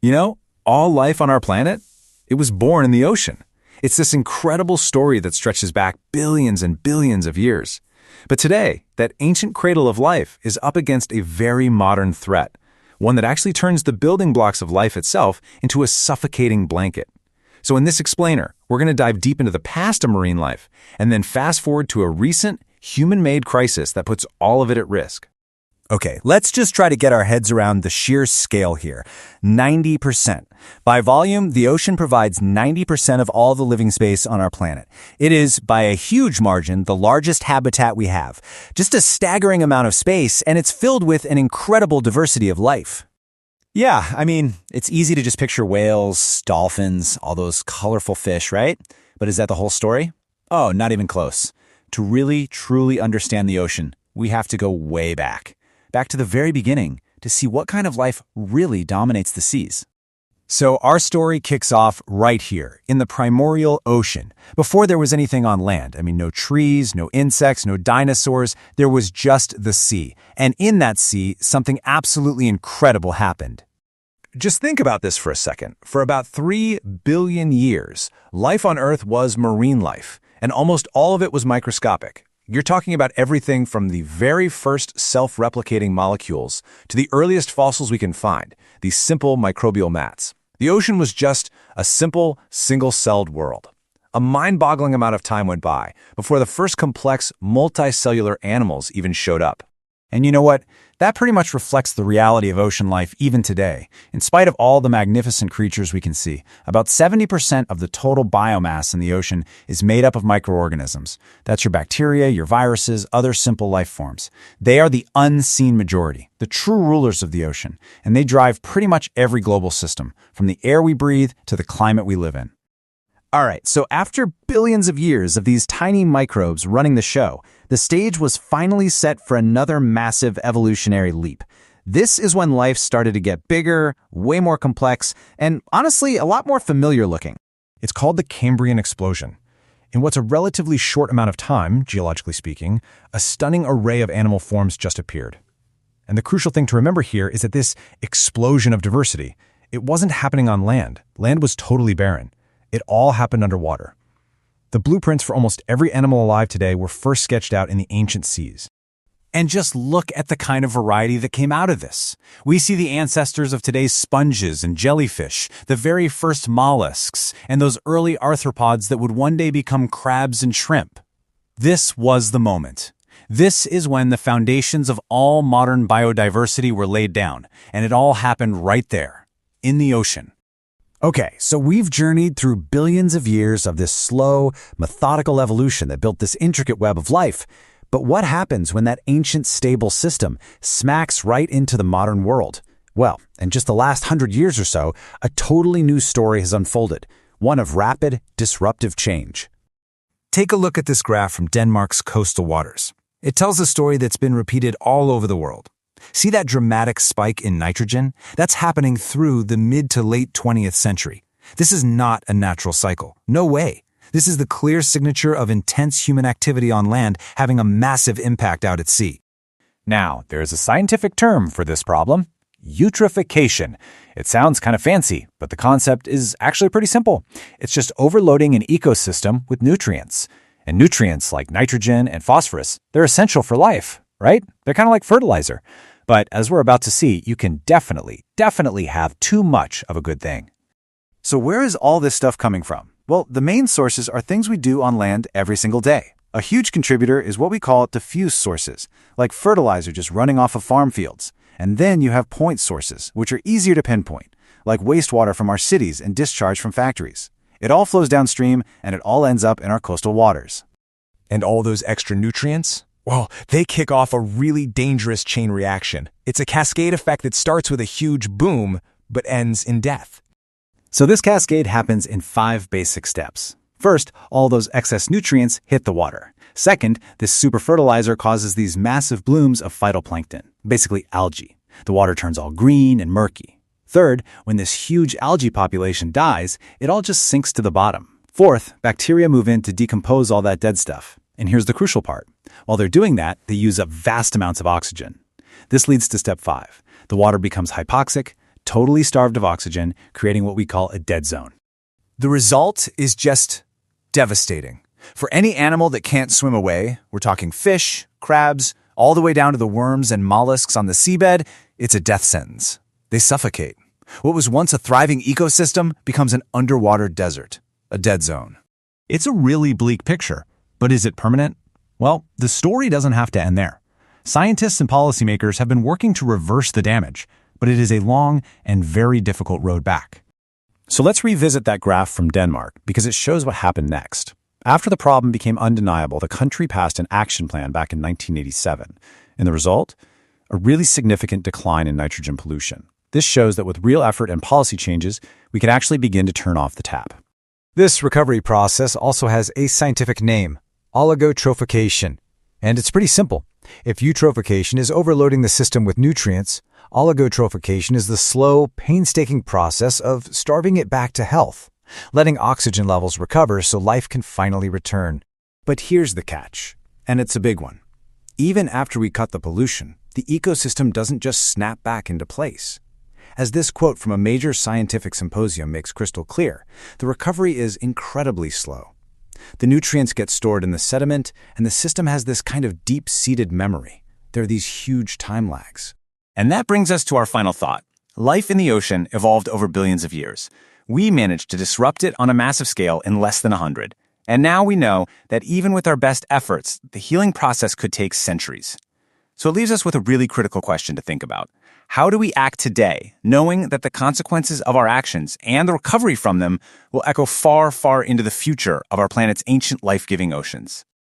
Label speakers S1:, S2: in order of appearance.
S1: You know, all life on our planet, it was born in the ocean. It's this incredible story that stretches back billions and billions of years. But today, that ancient cradle of life is up against a very modern threat, one that actually turns the building blocks of life itself into a suffocating blanket. So in this explainer, we're going to dive deep into the past of marine life and then fast forward to a recent, human-made crisis that puts all of it at risk.
S2: Okay, let's just try to get our heads around the sheer scale here. 90%. By volume, the ocean provides 90% of all the living space on our planet. It is, by a huge margin, the largest habitat we have. Just a staggering amount of space, and it's filled with an incredible diversity of life. Yeah, I mean, it's easy to just picture whales, dolphins, all those colorful fish, right? But is that the whole story? Oh, not even close. To really, truly understand the ocean, we have to go way back to the very beginning, to see what kind of life really dominates the seas. So our story kicks off right here, in the primordial ocean. Before there was anything on land, no trees, no insects, no dinosaurs, there was just the sea. And in that sea, something absolutely incredible happened. Just think about this for a second. For about 3 billion years, life on Earth was marine life, and almost all of it was microscopic. You're talking about everything from the very first self-replicating molecules to the earliest fossils we can find, these simple microbial mats. The ocean was just a simple, single-celled world. A mind-boggling amount of time went by before the first complex, multicellular animals even showed up. And you know what? That pretty much reflects the reality of ocean life even today. In spite of all the magnificent creatures we can see, about 70% of the total biomass in the ocean is made up of microorganisms. That's your bacteria, your viruses, other simple life forms. They are the unseen majority, the true rulers of the ocean, and they drive pretty much every global system, from the air we breathe to the climate we live in. All right, so after billions of years of these tiny microbes running the show, the stage was finally set for another massive evolutionary leap. This is when life started to get bigger, way more complex, and honestly, a lot more familiar looking.
S3: It's called the Cambrian explosion. In what's a relatively short amount of time, geologically speaking, a stunning array of animal forms just appeared. And the crucial thing to remember here is that this explosion of diversity, it wasn't happening on land. Land was totally barren. It all happened underwater. The blueprints for almost every animal alive today were first sketched out in the ancient seas.
S2: And just look at the kind of variety that came out of this. We see the ancestors of today's sponges and jellyfish, the very first mollusks, and those early arthropods that would one day become crabs and shrimp. This was the moment. This is when the foundations of all modern biodiversity were laid down, and it all happened right there, in the ocean. Okay, so we've journeyed through billions of years of this slow, methodical evolution that built this intricate web of life. But what happens when that ancient stable system smacks right into the modern world? Well, in just the last 100 years or so, a totally new story has unfolded, one of rapid, disruptive change. Take a look at this graph from Denmark's coastal waters. It tells a story that's been repeated all over the world. See that dramatic spike in nitrogen? That's happening through the mid to late 20th century. This is not a natural cycle. No way. This is the clear signature of intense human activity on land having a massive impact out at sea. Now, there's a scientific term for this problem: eutrophication. It sounds kind of fancy, but the concept is actually pretty simple. It's just overloading an ecosystem with nutrients. And nutrients like nitrogen and phosphorus, they're essential for life, right? They're kind of like fertilizer. But as we're about to see, you can definitely have too much of a good thing. So where is all this stuff coming from? Well, the main sources are things we do on land every single day. A huge contributor is what we call diffuse sources, like fertilizer just running off of farm fields. And then you have point sources, which are easier to pinpoint, like wastewater from our cities and discharge from factories. It all flows downstream, and it all ends up in our coastal waters.
S3: And all those extra nutrients? Well, they kick off a really dangerous chain reaction. It's a cascade effect that starts with a huge boom, but ends in death.
S2: So this cascade happens in 5 basic steps. First, all those excess nutrients hit the water. Second, this super fertilizer causes these massive blooms of phytoplankton, basically algae. The water turns all green and murky. Third, when this huge algae population dies, it all just sinks to the bottom. Fourth, bacteria move in to decompose all that dead stuff. And here's the crucial part. While they're doing that, they use up vast amounts of oxygen. This leads to step 5. The water becomes hypoxic,
S1: totally starved of oxygen, creating what we call a dead zone.
S2: The result is just devastating. For any animal that can't swim away, we're talking fish, crabs, all the way down to the worms and mollusks on the seabed, it's a death sentence. They suffocate. What was once a thriving ecosystem becomes an underwater desert, a dead zone.
S3: It's a really bleak picture, but is it permanent? Well, the story doesn't have to end there. Scientists and policymakers have been working to reverse the damage, but it is a long and very difficult road back.
S1: So let's revisit that graph from Denmark because it shows what happened next. After the problem became undeniable, the country passed an action plan back in 1987. And the result? A really significant decline in nitrogen pollution. This shows that with real effort and policy changes, we can actually begin to turn off the tap.
S2: This recovery process also has a scientific name, oligotrophication. And it's pretty simple. If eutrophication is overloading the system with nutrients, oligotrophication is the slow, painstaking process of starving it back to health, letting oxygen levels recover so life can finally return. But here's the catch, and it's a big one. Even after we cut the pollution, the ecosystem doesn't just snap back into place. As this quote from a major scientific symposium makes crystal clear, the recovery is incredibly slow. The nutrients get stored in the sediment, and the system has this kind of deep-seated memory. There are these huge time lags.
S1: And that brings us to our final thought. Life in the ocean evolved over billions of years. We managed to disrupt it on a massive scale in less than 100. And now we know that even with our best efforts, the healing process could take centuries. So it leaves us with a really critical question to think about. How do we act today, knowing that the consequences of our actions and the recovery from them will echo far, far into the future of our planet's ancient life-giving oceans?